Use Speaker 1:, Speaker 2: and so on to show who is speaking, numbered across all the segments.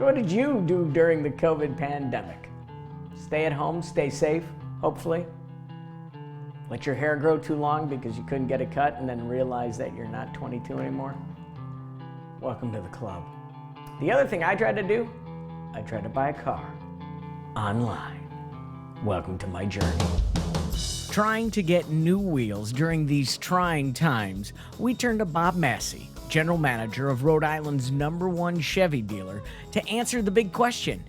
Speaker 1: So what did you do during the COVID pandemic? Stay at home, stay safe, hopefully. Let your hair grow too long because you couldn't get it cut and then realize that you're not 22 anymore? Welcome to the club. The other thing I tried to do, I tried to buy a car online. Welcome to my journey. Trying to get new wheels during these trying times, we turned to Bob Masse, general manager of Rhode Island's #1 Chevy dealer, to answer the big question: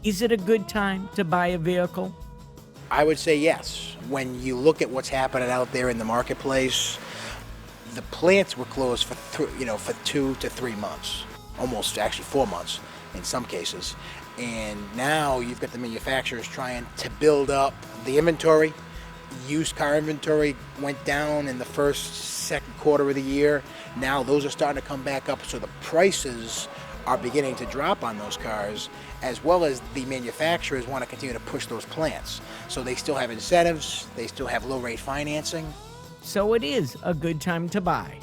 Speaker 1: is it a good time to buy a vehicle?
Speaker 2: I would say yes. When you look at what's happening out there in the marketplace, the plants were closed for 2 to 3 months, almost actually 4 months in some cases. And now you've got the manufacturers trying to build up the inventory. Used car inventory went down in the second quarter of the year. Now those are starting to come back up, so the prices are beginning to drop on those cars, as well as the manufacturers want to continue to push those plants. So they still have incentives, they still have low rate financing.
Speaker 1: So it is a good time to buy.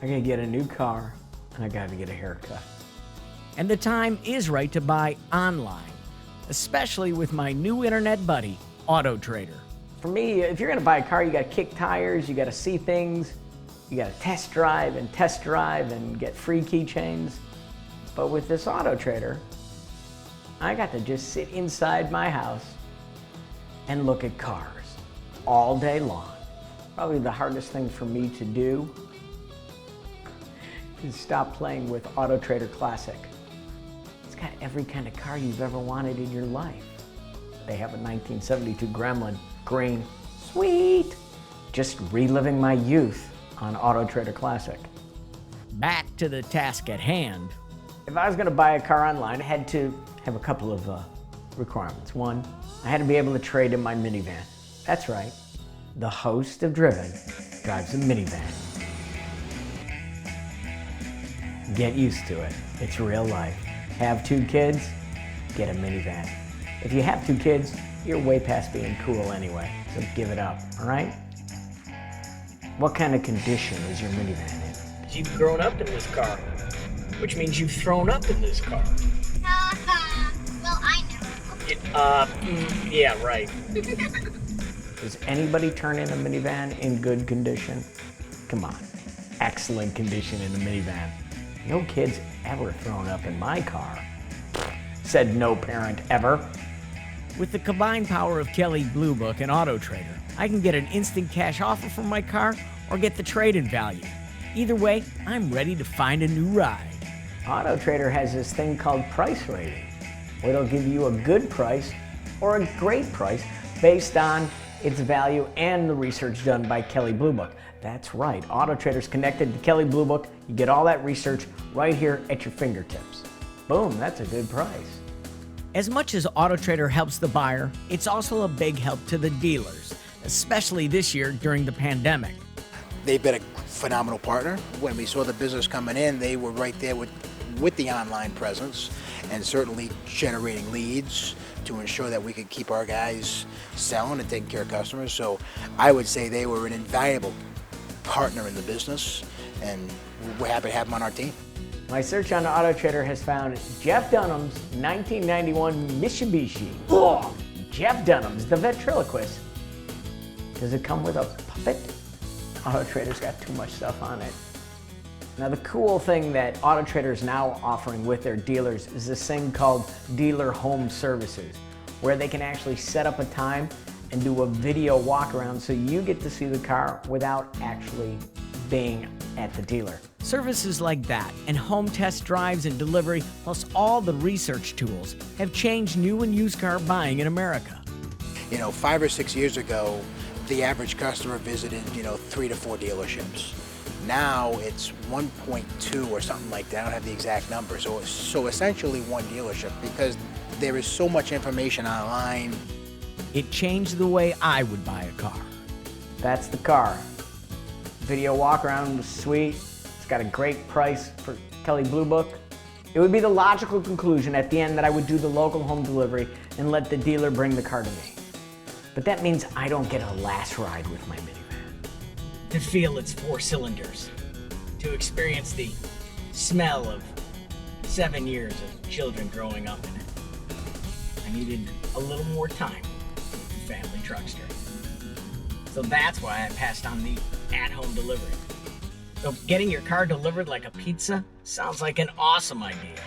Speaker 1: I gotta get a new car and I gotta get a haircut. And the time is right to buy online, especially with my new internet buddy, Autotrader. For me, if you're gonna buy a car, you gotta kick tires, you gotta see things, you gotta test drive and get free keychains. But with this Autotrader, I got to just sit inside my house and look at cars all day long. Probably the hardest thing for me to do is stop playing with Autotrader Classic. It's got every kind of car you've ever wanted in your life. They have a 1972 Gremlin, green, sweet. Just reliving my youth on Autotrader Classic. Back to the task at hand. If I was gonna buy a car online, I had to have a couple of requirements. One, I had to be able to trade in my minivan. That's right, the host of Driven drives a minivan. Get used to it, it's real life. Have 2 kids, get a minivan. If you have 2 kids, you're way past being cool anyway, so give it up, all right? What kind of condition is your minivan in? You've grown up in this car, which means you've thrown up in this car.
Speaker 3: Well, I know.
Speaker 1: Yeah, right. Does anybody turn in a minivan in good condition? Come on, excellent condition in a minivan. No kids ever thrown up in my car. Said no parent ever. With the combined power of Kelley Blue Book and Autotrader, I can get an instant cash offer for my car or get the trade-in value. Either way, I'm ready to find a new ride. Autotrader has this thing called price rating, where it'll give you a good price or a great price based on its value and the research done by Kelley Blue Book. That's right, Autotrader's connected to Kelley Blue Book. You get all that research right here at your fingertips. Boom, that's a good price. As much as Autotrader helps the buyer, it's also a big help to the dealers, especially this year during the pandemic.
Speaker 2: They've been a phenomenal partner. When we saw the business coming in, they were right there with the online presence and certainly generating leads to ensure that we could keep our guys selling and taking care of customers. So I would say they were an invaluable partner in the business, and we're happy to have them on our team.
Speaker 1: My search on Autotrader has found Jeff Dunham's 1991 Mitsubishi. Oh, Jeff Dunham's, the ventriloquist. Does it come with a puppet? Autotrader's got too much stuff on it. Now the cool thing that Autotrader is now offering with their dealers is this thing called Dealer Home Services, where they can actually set up a time and do a video walk around so you get to see the car without actually being at the dealer. Services like that and home test drives and delivery, plus all the research tools, have changed new and used car buying in America.
Speaker 2: 5 or 6 years ago, the average customer visited, 3 to 4 dealerships. Now it's 1.2 or something like that. I don't have the exact number. So essentially one dealership, because there is so much information online.
Speaker 1: It changed the way I would buy a car. That's the car. Video walk around was sweet. It's got a great price for Kelley Blue Book. It would be the logical conclusion at the end that I would do the local home delivery and let the dealer bring the car to me. But that means I don't get a last ride with my minivan. To feel its 4 cylinders. To experience the smell of 7 years of children growing up in it. I needed a little more time with Family Truckster. So that's why I passed on the at-home delivery. So getting your car delivered like a pizza sounds like an awesome idea.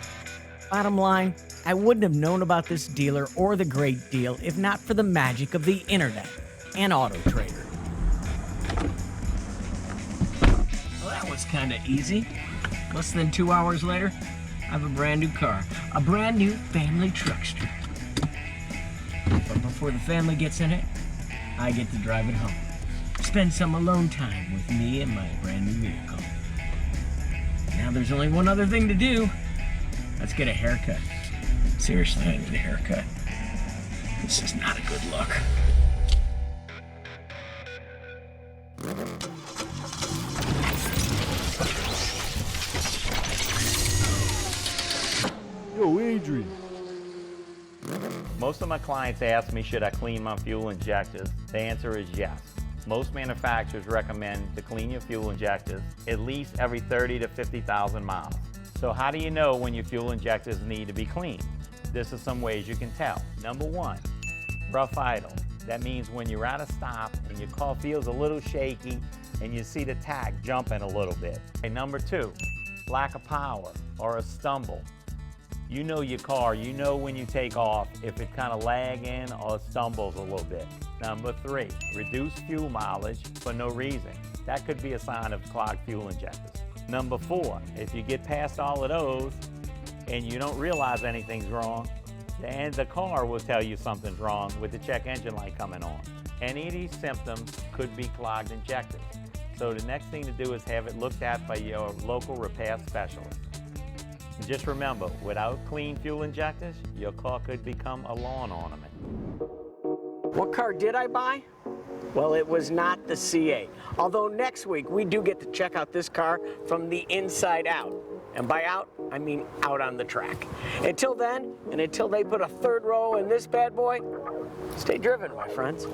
Speaker 1: Bottom line, I wouldn't have known about this dealer or the great deal if not for the magic of the internet and Autotrader. Well, that was kind of easy. Less than 2 hours later, I have a brand new car, a brand new Family Truckster. But before the family gets in it, I get to drive it home. Spend some alone time with me and my brand new vehicle. Now there's only one other thing to do. Let's get a haircut. Seriously, I need a haircut. This is not a good look.
Speaker 4: Yo, Adrian.
Speaker 5: Most of my clients ask me, should I clean my fuel injectors? The answer is yes. Most manufacturers recommend to clean your fuel injectors at least every 30 to 50,000 miles. So how do you know when your fuel injectors need to be cleaned? This is some ways you can tell. Number one, rough idle. That means when you're at a stop and your car feels a little shaky and you see the tach jumping a little bit. And number two, lack of power or a stumble. You know your car, you know when you take off if it's kind of lagging or stumbles a little bit. Number three, reduced fuel mileage for no reason. That could be a sign of clogged fuel injectors. Number four, if you get past all of those and you don't realize anything's wrong, then the car will tell you something's wrong with the check engine light coming on. Any of these symptoms could be clogged injectors. So the next thing to do is have it looked at by your local repair specialist. And just remember, without clean fuel injectors, your car could become a lawn ornament.
Speaker 1: What car did I buy? Well, it was not the C8. Although next week we do get to check out this car from the inside out. And by out, I mean out on the track. Until then, and until they put a third row in this bad boy, stay driven, my friends.